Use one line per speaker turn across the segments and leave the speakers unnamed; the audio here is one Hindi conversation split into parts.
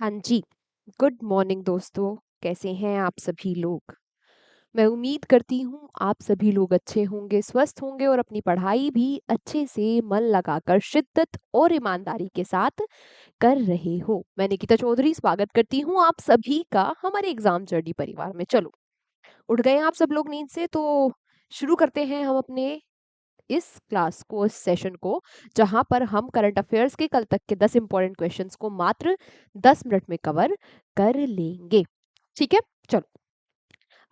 हाँ जी। गुड मॉर्निंग दोस्तों। कैसे हैं आप सभी लोग? मैं उम्मीद करती हूँ आप सभी लोग अच्छे होंगे, स्वस्थ होंगे और अपनी पढ़ाई भी अच्छे से मन लगाकर शिद्दत और ईमानदारी के साथ कर रहे हो। मैं निकिता चौधरी स्वागत करती हूँ आप सभी का हमारे एग्जाम जर्नी परिवार में। चलो, उठ गए हैं आप सब लोग नींद से? तो शुरू करते हैं हम अपने इस क्लास को, इस सेशन को, जहां पर हम करंट अफेयर्स के कल तक के 10 इंपॉर्टेंट क्वेश्चंस को मात्र 10 मिनट में कवर कर लेंगे। ठीक है, चलो।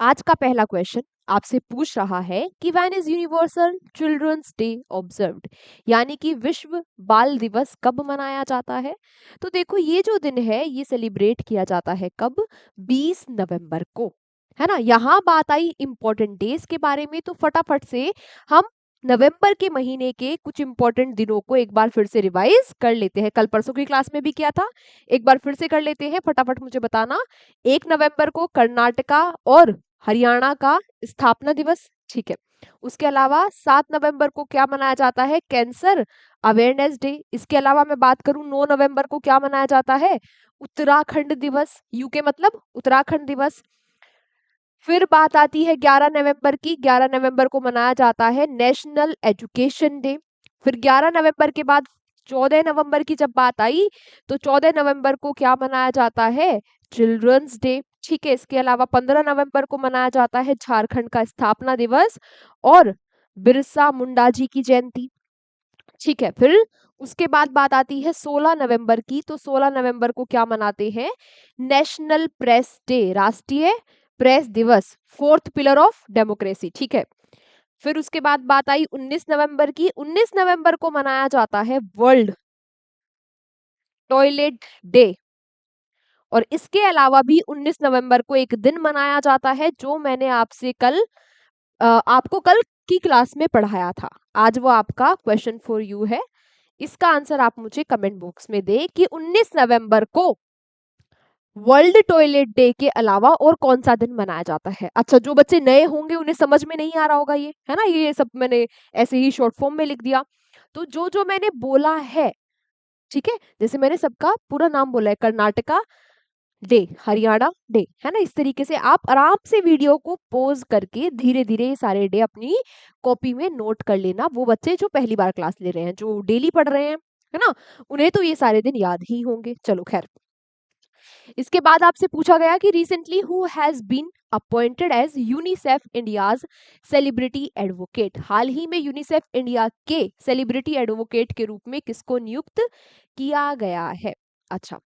आज का पहला क्वेश्चन आपसे पूछ रहा है कि when is universal children's day observed, यानी कि विश्व बाल दिवस कब मनाया जाता है। तो देखो, ये जो दिन है ये सेलिब्रेट किया जाता है कब? 20 नवंबर को, है ना। यहाँ बात आई इंपॉर्टेंट डेज के बारे में, तो फटाफट से हम नवंबर के महीने के कुछ इंपॉर्टेंट दिनों को एक बार फिर से रिवाइज कर लेते हैं। कल परसों की क्लास में भी किया था, एक बार फिर से कर लेते हैं। फटाफट मुझे बताना। 1 नवंबर को कर्नाटका और हरियाणा का स्थापना दिवस, ठीक है। उसके अलावा 7 नवंबर को क्या मनाया जाता है? Cancer awareness day. इसके अलावा मैं बात करूं, 9 नवंबर को क्या मनाया जाता है? उत्तराखंड दिवस, यूके मतलब उत्तराखंड दिवस। फिर बात आती है 11 नवंबर की। 11 नवंबर को मनाया जाता है नेशनल एजुकेशन डे। फिर 11 नवंबर के बाद 14 नवंबर की जब बात आई, तो 14 नवंबर को क्या मनाया जाता है? Children's day. ठीक है। इसके अलावा 15 नवंबर को मनाया जाता है झारखंड का स्थापना दिवस और बिरसा मुंडा जी की जयंती। ठीक है। फिर उसके बाद बात आती है 16 नवंबर की। तो 16 नवंबर को क्या मनाते हैं? नेशनल प्रेस डे, राष्ट्रीय प्रेस दिवस, फोर्थ पिलर ऑफ डेमोक्रेसी। ठीक है। फिर उसके बाद बात आई 19 नवंबर की। 19 नवंबर को मनाया जाता है वर्ल्ड टॉयलेट डे। और इसके अलावा भी 19 नवंबर को एक दिन मनाया जाता है जो मैंने आपसे कल आपको कल की क्लास में पढ़ाया था। आज वो आपका क्वेश्चन फॉर यू है। इसका आंसर आप मुझे कमेंट बॉक्स में दे कि 19 नवंबर को वर्ल्ड टॉयलेट डे के अलावा और कौन सा दिन मनाया जाता है। अच्छा, जो बच्चे नए होंगे उन्हें समझ में नहीं आ रहा होगा, ये है ना, ये सब मैंने ऐसे ही शॉर्ट फॉर्म में लिख दिया। तो जो जो मैंने बोला है, ठीक है, जैसे मैंने सबका पूरा नाम बोला है, कर्नाटका डे, हरियाणा डे, है ना। इस तरीके से आप आराम से वीडियो को पॉज करके धीरे धीरे ये सारे डे अपनी कॉपी में नोट कर लेना। वो बच्चे जो पहली बार क्लास ले रहे हैं, जो डेली पढ़ रहे हैं, है ना, उन्हें तो ये सारे दिन याद ही होंगे। चलो खैर। इसके बाद आपसे पूछा गया कि recently who has been appointed as UNICEF India's celebrity advocate. हाल ही में यूनिसेफ इंडिया के सेलिब्रिटी एडवोकेट के रूप में किसको नियुक्त किया गया है? अच्छा,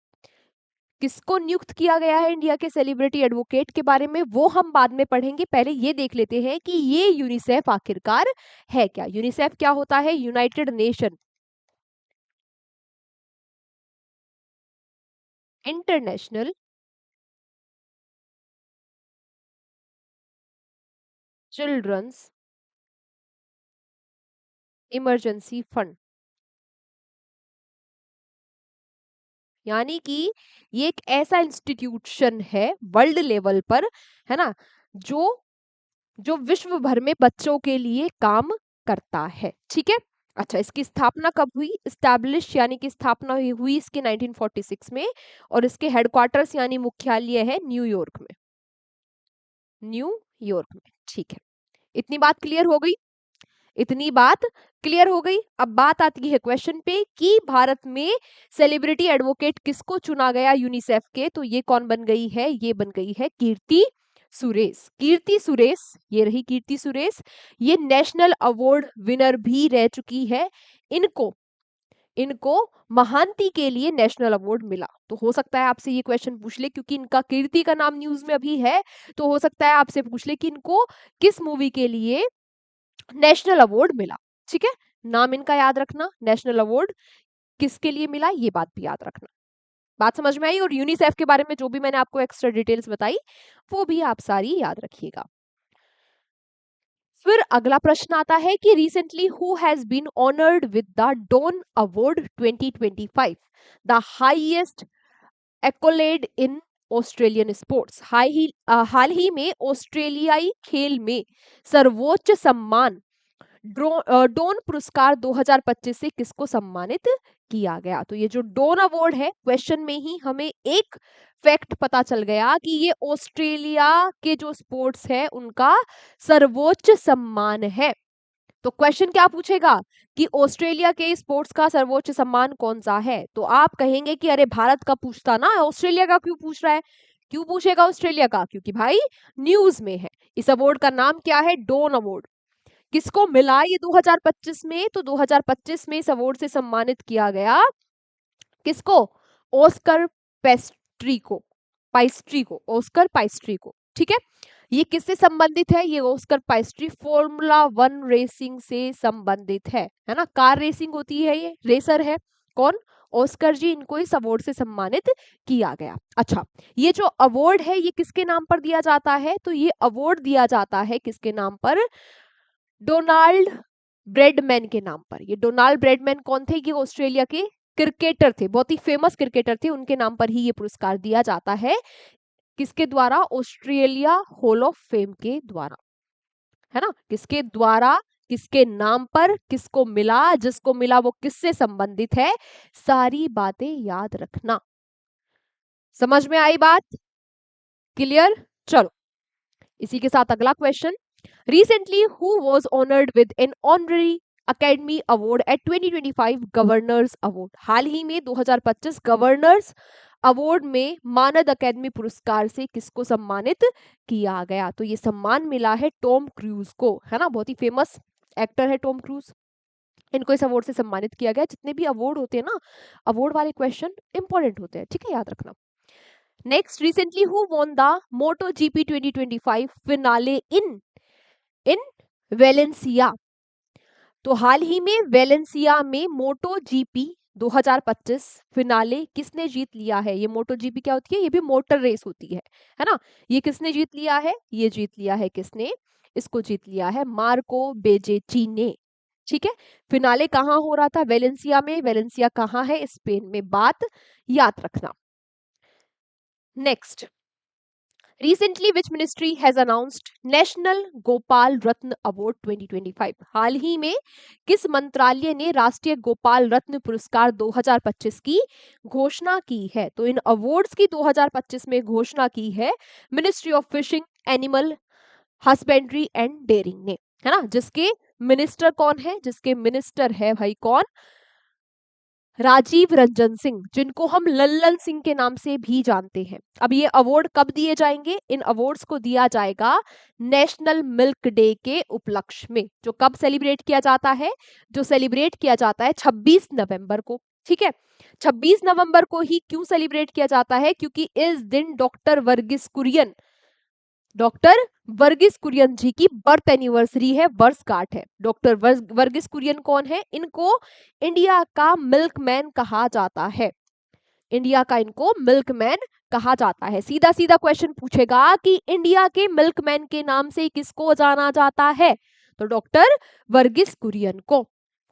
किसको नियुक्त किया गया है इंडिया के सेलिब्रिटी एडवोकेट के बारे में वो हम बाद में पढ़ेंगे। पहले ये देख लेते हैं कि ये यूनिसेफ आखिरकार है क्या। यूनिसेफ क्या होता है? United nation international children's emergency fund. यानी कि ये एक ऐसा इंस्टीट्यूशन है वर्ल्ड लेवल पर, है ना, जो जो विश्व भर में बच्चों के लिए काम करता है। ठीक है। अच्छा, इसकी स्थापना कब हुई? स्टैब्लिश यानी कि स्थापना हुई इसके 1946 में, और इसके हेडक्वार्टर्स यानी मुख्यालय है न्यूयॉर्क में। न्यूयॉर्क में। ठीक है। इतनी बात क्लियर हो गई? इतनी बात क्लियर हो गई। अब बात आती है क्वेश्चन पे कि भारत में सेलिब्रिटी एडवोकेट किसको चुना गया यूनिसेफ के। तो ये कौन बन गई है? ये बन गई है कीर्ति सुरेश। कीर्ति सुरेश, ये रही कीर्ति सुरेश। ये नेशनल अवार्ड विनर भी रह चुकी है। इनको इनको महांती के लिए नेशनल अवार्ड मिला। तो हो सकता है आपसे ये क्वेश्चन पूछ ले, क्योंकि इनका कीर्ति का नाम न्यूज में अभी है, तो हो सकता है आपसे पूछ ले कि इनको किस मूवी के लिए नेशनल अवार्ड मिला। ठीक है। नाम इनका याद रखना, नेशनल अवार्ड किसके लिए मिला ये बात भी याद रखना। बात समझ में आई? और यूनिसेफ के बारे में जो भी मैंने आपको एक्स्ट्रा डिटेल्स बताई वो भी आप सारी याद रखिएगा। फिर अगला प्रश्न आता है कि recently who has been honoured with the Don award 2025, the highest accolade in Australian sports. हाल ही में ऑस्ट्रेलियाई खेल में सर्वोच्च सम्मान डोन पुरस्कार 2025 से किसको सम्मानित किया गया? तो ये जो डोन अवार्ड है, क्वेश्चन में ही हमें एक फैक्ट पता चल गया कि ये ऑस्ट्रेलिया के जो स्पोर्ट्स है उनका सर्वोच्च सम्मान है। तो क्वेश्चन क्या पूछेगा कि ऑस्ट्रेलिया के स्पोर्ट्स का सर्वोच्च सम्मान कौन सा है? तो आप कहेंगे कि अरे भारत का पूछता ना, ऑस्ट्रेलिया का क्यों पूछ रहा है? क्यों पूछेगा ऑस्ट्रेलिया का? क्योंकि भाई न्यूज में है। इस अवार्ड का नाम क्या है? डोन अवार्ड। किसको मिला ये 2025 में? तो 2025 में इस अवार्ड से सम्मानित किया गया किसको? ऑस्कर पेस्ट्री को, पाइस्ट्री को, ऑस्कर पाइस्ट्री को। ठीक है, ये किससे संबंधित है? ये ऑस्कर पाइस्ट्री फॉर्मूला 1 रेसिंग से संबंधित है ना? कार रेसिंग होती है, ये रेसर है कौन? ऑस्कर जी। इनको इस अवार्ड से सम्मानित किया गया। अच्छा, ये जो अवार्ड है ये किसके नाम पर दिया जाता है? तो ये अवार्ड दिया जाता है किसके नाम पर? डोनाल्ड ब्रेडमैन के नाम पर। ये डोनाल्ड ब्रेडमैन कौन थे? ये ऑस्ट्रेलिया के क्रिकेटर थे, बहुत ही फेमस क्रिकेटर थे। उनके नाम पर ही ये पुरस्कार दिया जाता है। किसके द्वारा? ऑस्ट्रेलिया हॉल ऑफ फेम के द्वारा, है ना? किसके द्वारा, किसके नाम पर, किसको मिला, जिसको मिला वो किससे संबंधित है, सारी बातें याद रखना। समझ में आई बात? क्लियर? चलो इसी के साथ अगला question. Recently, who was honored with an honorary Academy Award at 2025 Governors Award? हाल ही में 2025 गवर्नर्स अवार्ड में मानद अकेडमी पुरस्कार से किसको सम्मानित किया गया? तो ये सम्मान मिला है टॉम क्रूज को, है ना? बहुत ही फेमस एक्टर है टॉम क्रूज। इनको इस अवार्ड से सम्मानित किया गया। जितने भी अवार्ड होते हैं ना, अवार्ड वाले क्वेश्चन इंपॉर्टेंट होते हैं, ठीक है, याद रखना। Next, recently who won the Moto GP 2025 finale in Valencia? तो हाल ही में वेलेंसिया में मोटो जीपी 2025 फिनाले किसने जीत लिया है? ये मोटो जीपी क्या होती है? ये भी मोटर रेस होती है ना? ये किसने जीत लिया है? ये जीत लिया है किसने? इसको जीत लिया है मार्को बेजेची ने। ठीक है, फिनाले कहाँ हो रहा था? वेलेंसिया में। वेलेंसिया कहाँ है? स्पेन में। बात याद रखना। Next, Recently, which ministry has announced National Gopal Ratna award 2025? हाल ही में किस मंत्रालय ने राष्ट्रीय गोपाल रत्न पुरस्कार 2025 की घोषणा की है? तो इन अवार्ड्स की 2025 में घोषणा की है ministry of fishing, animal husbandry and dairying ने, है ना? जिसके मिनिस्टर कौन है? जिसके मिनिस्टर है भाई कौन? राजीव रंजन सिंह, जिनको हम लल्लन सिंह के नाम से भी जानते हैं। अब ये अवार्ड कब दिए जाएंगे? इन अवार्ड्स को दिया जाएगा नेशनल मिल्क डे के उपलक्ष्य में, जो कब सेलिब्रेट किया जाता है? जो सेलिब्रेट किया जाता है 26 नवंबर को। ठीक है, 26 नवंबर को ही क्यों सेलिब्रेट किया जाता है? क्योंकि इस दिन डॉक्टर वर्गीस कुरियन जी की बर्थ एनिवर्सरी है, वर्षगांठ है। डॉक्टर वर्गीस कुरियन कौन है? इनको इंडिया का मिल्कमैन कहा जाता है। इंडिया का इनको मिल्कमैन कहा जाता है। सीधा सीधा क्वेश्चन पूछेगा कि इंडिया के मिल्कमैन के नाम से किसको जाना जाता है? तो डॉक्टर वर्गीस कुरियन को।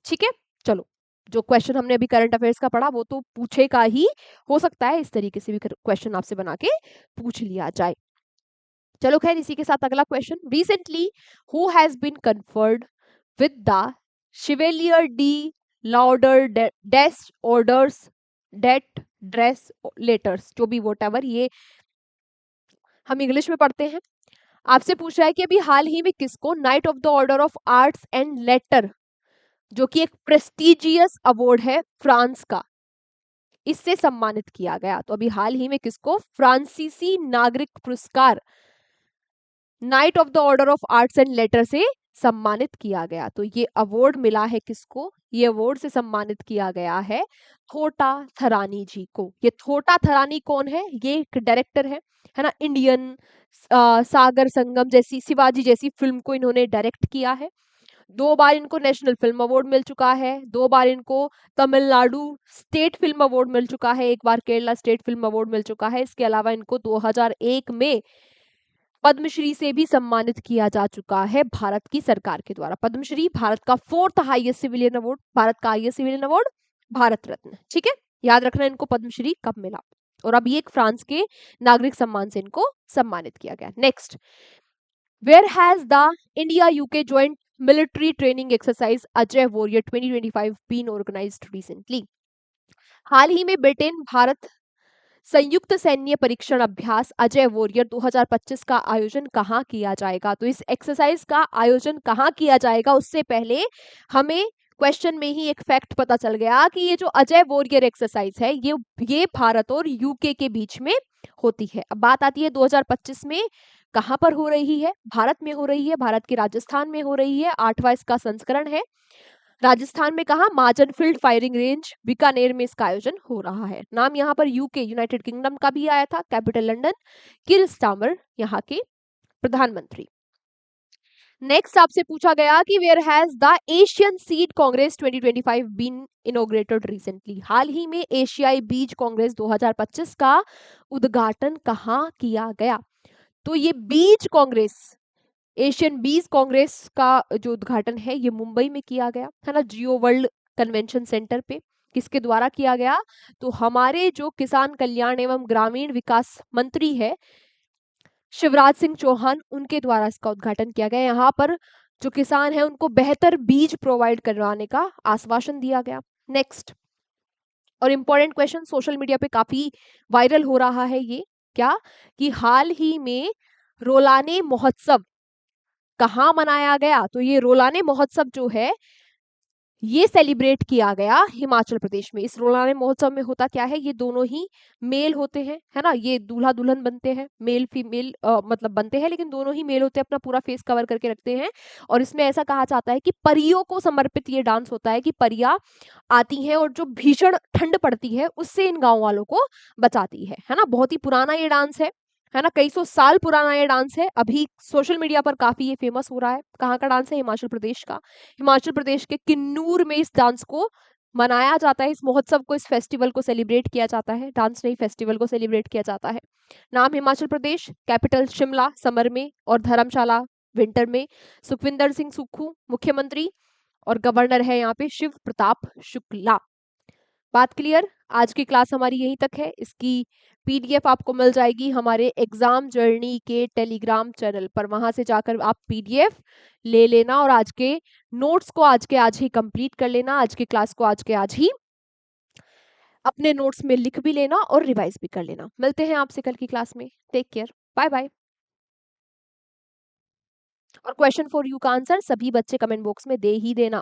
ठीक है, चलो जो क्वेश्चन हमने अभी करंट अफेयर्स का पढ़ा वो तो पूछेगा ही, हो सकता है इस तरीके से भी क्वेश्चन आपसे बना के पूछ लिया जाए। चलो खैर इसी के साथ अगला question. Recently who has been conferred with the chevalier de l'ordre des arts et des lettres, जो भी वोट ये हम इंग्लिश में पढ़ते हैं। आपसे पूछ रहा है कि अभी हाल ही में किसको night of the order of arts and later, जो कि एक प्रेस्टिजियस अवार्ड है फ्रांस का, इससे सम्मानित किया गया? तो अभी हाल ही में किसको फ्रांसीसी नागरिक पुरस्कार night of the order of arts and later से सम्मानित किया गया? तो ये अवार्ड मिला है किसको? ये अवार्ड से सम्मानित किया गया है थोटा थरानी जी को। ये थोटा थरानी कौन है? ये एक डायरेक्टर है ना? इंडियन सागर संगम जैसी, शिवाजी जैसी फिल्म को इन्होंने डायरेक्ट किया है। 2 बार इनको नेशनल फिल्म अवार्ड मिल चुका है, 2 बार इनको तमिलनाडु स्टेट फिल्म अवार्ड मिल चुका है, 1 बार केरला स्टेट फिल्म अवार्ड मिल चुका है। इसके अलावा इनको 2001 में पद्मश्री से भी सम्मानित किया जा चुका है भारत की सरकार के द्वारा। पद्मश्री भारत का 4th highest civilian award, Bharat का highest civilian award Bharat Ratna. ठीक है, याद रखना इनको पद्मश्री कब मिला। और अब ये एक फ्रांस के नागरिक सम्मान से इनको सम्मानित किया गया। Next, where has the India UK joint military training exercise Ajay Warrior 2025 been organized recently? हाल ही में ब्रिटेन भारत संयुक्त सैन्य परीक्षण अभ्यास अजय वॉरियर 2025 का आयोजन कहाँ किया जाएगा? तो इस एक्सरसाइज का आयोजन कहाँ किया जाएगा उससे पहले हमें क्वेश्चन में ही एक फैक्ट पता चल गया कि ये जो अजय वॉरियर एक्सरसाइज है ये भारत और यूके के बीच में होती है। अब बात आती है 2025 में कहाँ पर हो रही है? भारत में हो रही है, भारत के राजस्थान में हो रही है। 8वां इसका संस्करण है। राजस्थान में कहा मार्जन फील्ड फायरिंग रेंज बीकानेर में इसका आयोजन हो रहा है। नाम यहाँ पर यूके यूनाइटेड किंगडम का भी आया था, कैपिटल लंदन। किर स्टामर यहाँ के प्रधानमंत्री। नेक्स्ट आपसे पूछा गया कि where has the Asian seed congress 2025 been inaugurated recently? हाल ही में एशियाई बीज कांग्रेस 2025 का उद्घाटन कहाँ किया गया? तो ये बीज कांग्रेस, एशियन बीज कांग्रेस का जो उद्घाटन है ये मुंबई में किया गया है ना, जियो वर्ल्ड कन्वेंशन सेंटर पे। किसके द्वारा किया गया? तो हमारे जो किसान कल्याण एवं ग्रामीण विकास मंत्री है शिवराज सिंह चौहान, उनके द्वारा इसका उद्घाटन किया गया। यहाँ पर जो किसान है उनको बेहतर बीज प्रोवाइड करवाने का आश्वासन दिया गया। नेक्स्ट और इम्पोर्टेंट क्वेश्चन, सोशल मीडिया पे काफी वायरल हो रहा है ये, क्या कि हाल ही में रोलाने महोत्सव कहाँ मनाया गया? तो ये रोलाने महोत्सव जो है ये सेलिब्रेट किया गया हिमाचल प्रदेश में। इस रोलाने महोत्सव में होता क्या है, ये दोनों ही मेल होते हैं, है ना, ये दूल्हा दुल्हन बनते हैं, मेल फीमेल मतलब बनते हैं, लेकिन दोनों ही मेल होते हैं, अपना पूरा फेस कवर करके रखते हैं। और इसमें ऐसा कहा जाता है कि परियों को समर्पित ये डांस होता है कि परियां आती हैं और जो भीषण ठंड पड़ती है उससे इन गांव वालों को बचाती है ना। बहुत ही पुराना ये डांस है ना, कई सौ साल पुराना ये डांस है। अभी सोशल मीडिया पर काफी ये फेमस हो रहा है। कहाँ का डांस है? हिमाचल प्रदेश का। हिमाचल प्रदेश के किन्नूर में इस डांस को मनाया जाता है, इस महोत्सव को, इस फेस्टिवल को सेलिब्रेट किया जाता है। डांस नहीं, फेस्टिवल को सेलिब्रेट किया जाता है। नाम हिमाचल प्रदेश, कैपिटल शिमला समर में और धर्मशाला विंटर में। सुखविंदर सिंह सुक्खू मुख्यमंत्री और गवर्नर है यहाँ पे शिव प्रताप शुक्ला। बात क्लियर? आज की क्लास हमारी यहीं तक है। इसकी पीडीएफ आपको मिल जाएगी हमारे एग्जाम जर्नी के टेलीग्राम चैनल पर, वहां से जाकर आप पीडीएफ ले लेना और आज के नोट्स को आज के आज ही कंप्लीट कर लेना। आज की क्लास को आज के आज ही अपने नोट्स में लिख भी लेना और रिवाइज भी कर लेना। मिलते हैं आपसे कल की क्लास में। Take care, bye bye. और क्वेश्चन फॉर यू का आंसर सभी बच्चे कमेंट बॉक्स में दे ही देना।